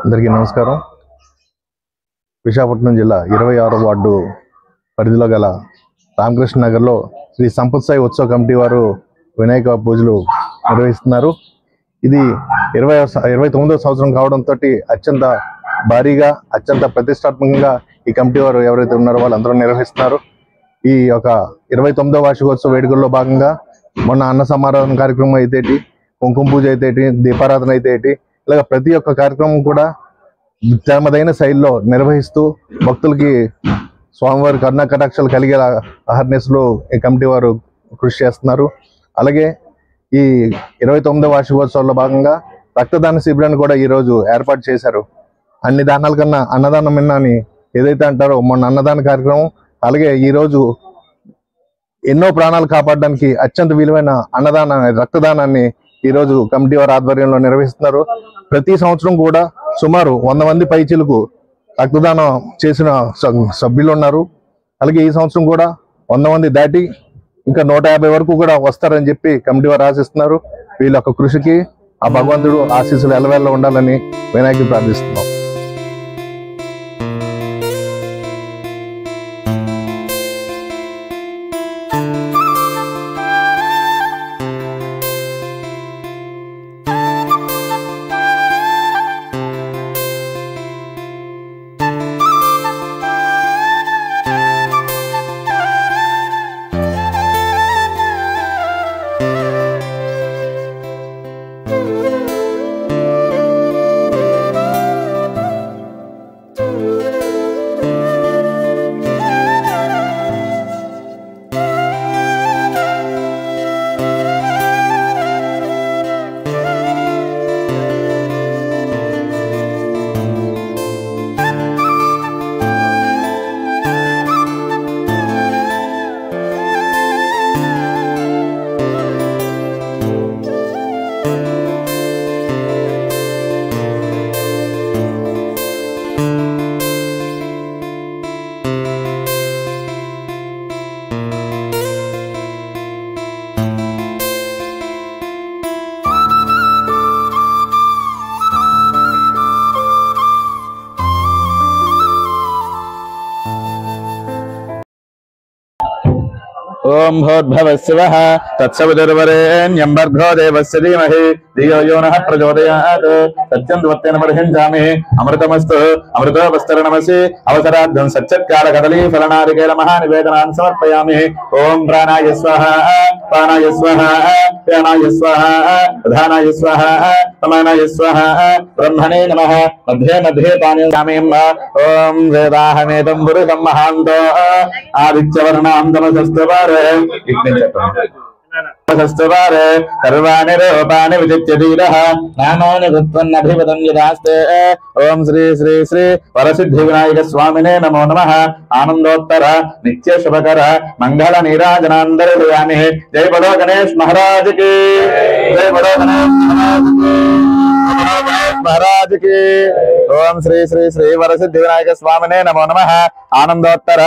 అందరికీ నమస్కారం. విశాఖపట్నం జిల్లా 26వ వార్డు పరిధిలో గల రామకృష్ణ నగర్లో శ్రీ సంపత్ సాయి ఉత్సవ కమిటీ వారు వినాయక పూజలు నిర్వహిస్తున్నారు. ఇది 29వ సంవత్సరం కావడంతో అత్యంత భారీగా అత్యంత ప్రతిష్టాత్మకంగా ఈ కమిటీ వారు ఎవరైతే ఉన్నారో వాళ్ళందరూ నిర్వహిస్తున్నారు. ఈ యొక్క 29వ వార్షికోత్సవ వేడుకల్లో భాగంగా మొన్న అన్న సమారాధన కార్యక్రమం అయితే, కుంకుమ పూజ అయితే, దీపారాధన అయితే, ఇలాగ ప్రతి ఒక్క కార్యక్రమం కూడా తమదైన శైలిలో నిర్వహిస్తూ భక్తులకి స్వామివారి కరుణా కటాక్షాలు కలిగే అహర్నిశలు ఈ కమిటీ వారు కృషి చేస్తున్నారు. అలాగే ఈ 29వ వార్షికోత్సవంలో భాగంగా రక్తదాన శిబిరాన్ని కూడా ఈరోజు ఏర్పాటు చేశారు. అన్ని దానాల కన్నా అన్నదానం మిన్న అని ఏదైతే అంటారో మొన్న అన్నదాన కార్యక్రమం, అలాగే ఈరోజు ఎన్నో ప్రాణాలు కాపాడడానికి అత్యంత విలువైన రక్తదానాన్ని ఈరోజు కమిటీ వారి ఆధ్వర్యంలో నిర్వహిస్తున్నారు. ప్రతి సంవత్సరం కూడా సుమారు 100 మంది పైచిలకు రక్తదానం చేసిన సభ్యులు ఉన్నారు. అలాగే ఈ సంవత్సరం కూడా 100 మంది దాటి ఇంకా 150 వరకు కూడా వస్తారని చెప్పి కమిటీ వారు ఆశిస్తున్నారు. వీళ్ళ యొక్క కృషికి ఆ భగవంతుడు ఆశీస్సులు ఎల్లవేళ ఉండాలని వినాయకుడిని ప్రార్థిస్తున్నాం. ओम भूर्भुवः स्वः तत्सवितुर्वरेण्यं भर्गो देवस्य धीमहि धियो यो नः प्रचोदयात् सत्यं त्वत्तेन परिहिञ्जामि अमृतमस्तु अमृतोपस्तरणमसि अवसराद्धं सच्चत्कार कदली फलनादिकेल महानिवेदनान् समर्पयामि. ओम प्राणाय स्वाहा प्राणाय स्वाहा प्राणाय स्वाहा प्रधानाय स्वाहा समानाय स्वाहा ब्रह्मणे नमः मध्ये मध्ये पानीयामि. ओम वेदाहमेतं पुरुषं महान्तो आदित्यवर्णां तमसस्तवार सर्वाणि रूपाणि विचित्य धीरः नामानि कृत्वन्नभिवदन् यदास्ते. ओम श्री श्री श्री वरसिद्धि विनायक स्वामिने नमो नमः. आनंदोत्तर नित्य शुभकर मंगल नीराजनांदर्शयामि. जय बोलो गणेश महाराज की, जय बोलो गणेश महाराज की. ओम श्री श्री श्री वरसिद्धि विनायक स्वामिने नमो नमः. आनंदोत्तर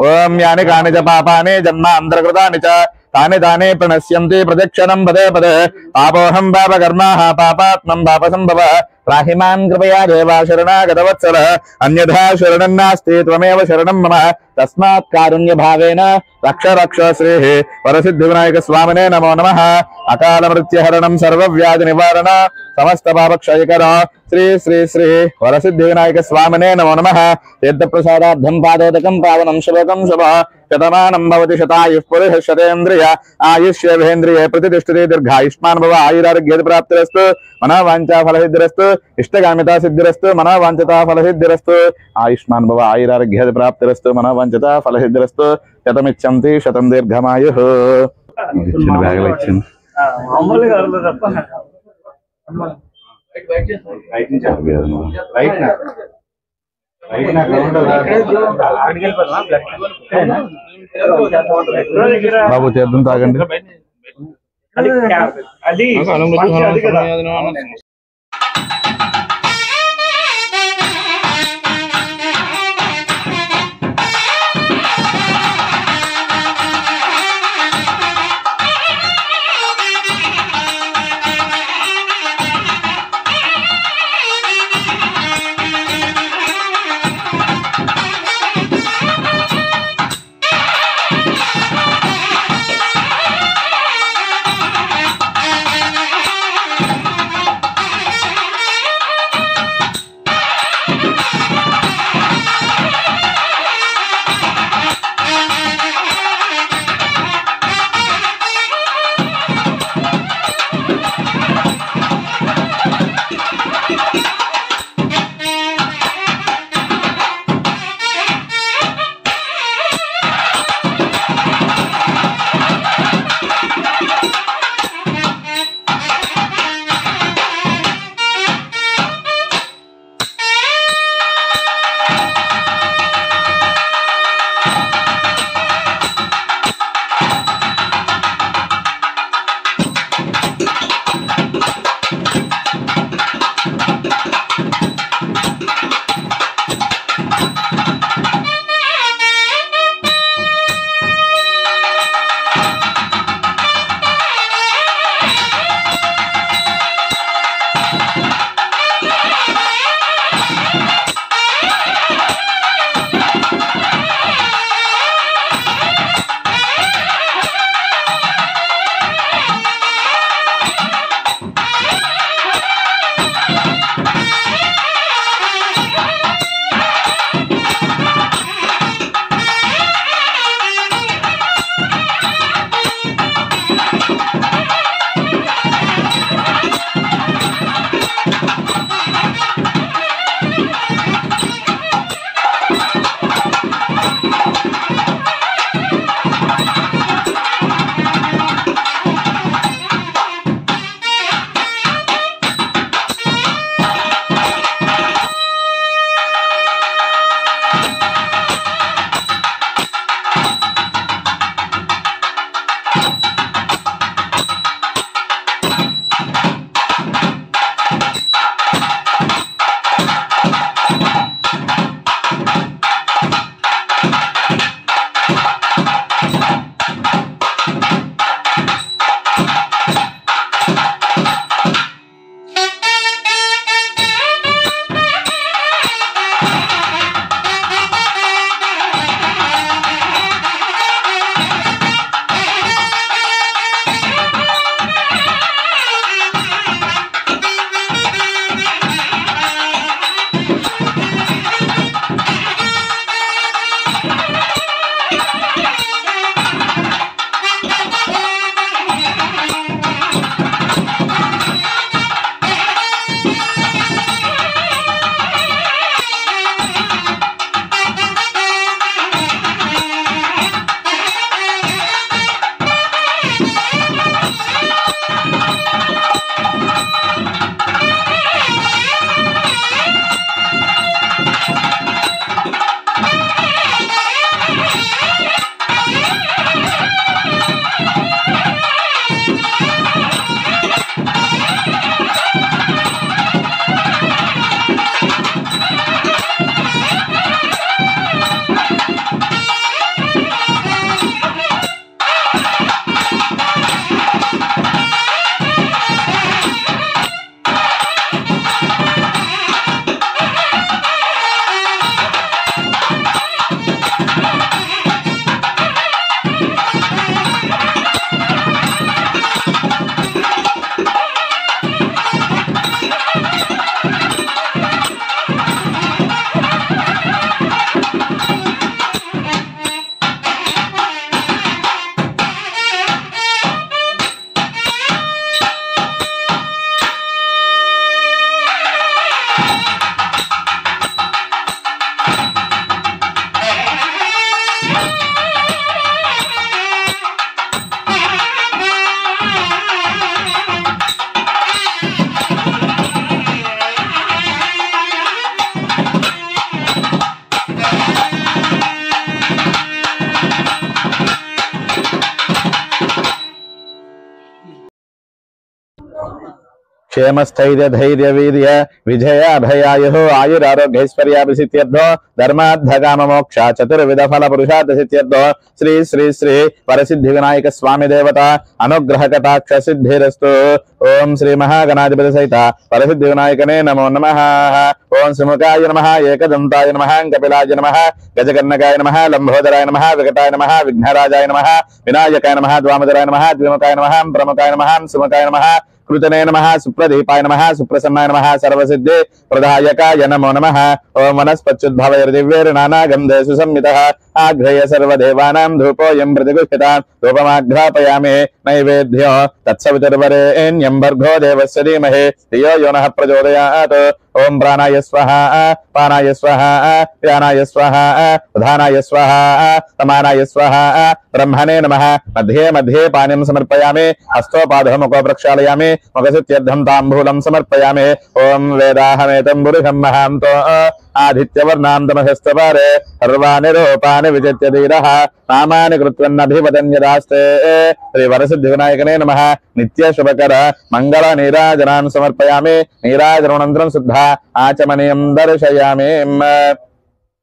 ओम यानि कानि च पापानि जन्मान्तरकृतानि च तानि तानि प्रणश्यन्ति प्रदक्षिणं पदे पदे. पापोऽहं पापकर्माः पापात्मं पापसम्भव राहिमान् कृपया देवा शरणागतवत्सल अन्यथा शरणं नास्ति त्वमेव शरणं मम. तस्मात् कारुण्य भावेन रक्ष रक्ष श्रीः वरसिद्धिविनायक स्वामिने नमो नमः. अकाल मृत्युहरणं सर्वव्याधि निवारण समस्त पापक्षयकर श्री श्री श्री वरसिद्धिविनायक स्वामिने नमो नमः. तीर्थप्रसादार्थं पादोदकं पावनं शुभकं शुभ शतमानं भवति शतायुः पुरुषः शतेन्द्रिय आयुष्येवेन्द्रिये प्रतिष्ठिते दीर्घायुष्मान् भव. आयुरारोग्य प्राप्तिरस्तु मनोवाञ्छा फलसिद्धिरस्तु इष्टकामिता सिद्धिरस्तु मनोवाञ्छिता फलसिद्धिरस्तु. आयुष्मान् भव आयुरारोग्य प्राप्तिरस्तु मनोवाञ्छिता फलसिद्धिरस्तु. शतमिच्छन्ति शतं दीर्घमायुः. బాబు తీర్థం తాగండి. क्षेमस्थैर्य धैर्य वीर्य विजय अभयायुः आयुरारोग्यैश्वर्याभिसिद्ध्यर्थो धर्मार्थ मोक्ष चतुर्विध फल पुरुषार्थ सिद्ध्यर्थो श्री श्री श्री वरसिद्धि विनायक स्वामी देवता अनुग्रह कटाक्ष सिद्धिरस्तु। ओम श्री महागणाधिपति सहित वरसिद्धि विनायकने नमो नमः। ओम श्रीमुखाय नमः, एकदंताय नमः, कपिलाय नमः, गजकर्णकाय नमः, लंबोदराय नमः, विकटाय नमः, विघ्नराजाय नमः, विनायकाय नमः, द्वामोदराय नमः, द्विमुखाय नमः, प्रमुखाय नमः, सुमुखाय नमः, कृतने नमः, सुप्रदीपाय नमः, सुप्रसन्नाय नमः, सर्वसिद्धि प्रदायकाय नमो नमः। ओम वनस्पत्युद्भवैर् दिव्यैर्नानागन्धेषु संयुतः आघ्रेय सर्वदेवानां धूपोऽयं प्रतिगृह्यतां धूपमाघ्रापयामि। नैवेद्यो तत्सवितुर्वरेण्यं भर्गो देवस्य धीमहि धियो यो नः प्रचोदयात्। ओम प्राणाय स्वाहा, पानाय स्वाहा, व्यानाय स्वाहा, प्रधानाय स्वाहा, समानाय स्वाहा। ब्रह्मणे नमः। मध्ये मध्ये पानीं समर्पयामि, हस्तोपादः मुखो प्रक्षालयामि, मुखसिद्ध्यर्थं ताम्बूलं समर्पयामि। ओम वेदाहमेतं पुरुषं महान्तो आदित्यवर्णां तमसस्तपारे सर्वाणि रूपाणि विचित्य धीरः नामानि कृत्वन्नभिवदन् यदास्ते। श्रीवरसिद्धिविनायकने नमः। नित्य शुभकर मंगल नीराजनान् समर्पयामि। नीराजनानन्तरं शुद्धा आचमनीयं दर्शयामि।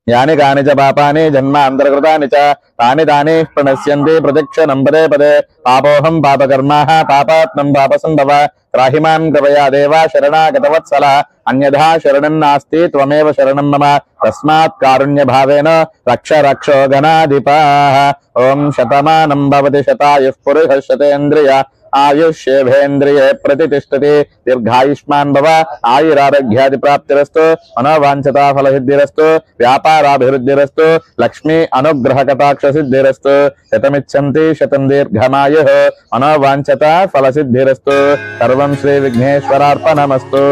यानि कानि च पापानि जन्मान्तरकृतानि च तानि तानि प्रणश्यन्ति प्रदक्षिणं पदे पदे। पापोऽहं पापकर्माः पापात्मं पापसम्भव त्राहि मां कृपया देव शरणागतवत्सल। अन्यथा शरणं नास्ति त्वमेव शरणं मम तस्मात् कारुण्यभावेन रक्ष रक्षो गणाधिपाः। ओम शतमानं भवति शतायुः पुरुषः शतेन्द्रिय आयुष्येभेन्द्रिये प्रतिष्ठति। दीर्घायुष्मान् भव आयुरारोग्यादि प्राप्तिरस्तु। मनोवाञ्छता फलसिद्धिरस्तु। व्यापाराभिवृद्धिरस्तु। लक्ष्मी अनुग्रह कटाक्ष सिद्धिरस्तु। शतमिच्छन्ति शतं दीर्घमायुः मनोवाञ्छता फलसिद्धिरस्तु। सर्वं श्री विघ्नेश्वरार्पणमस्तु।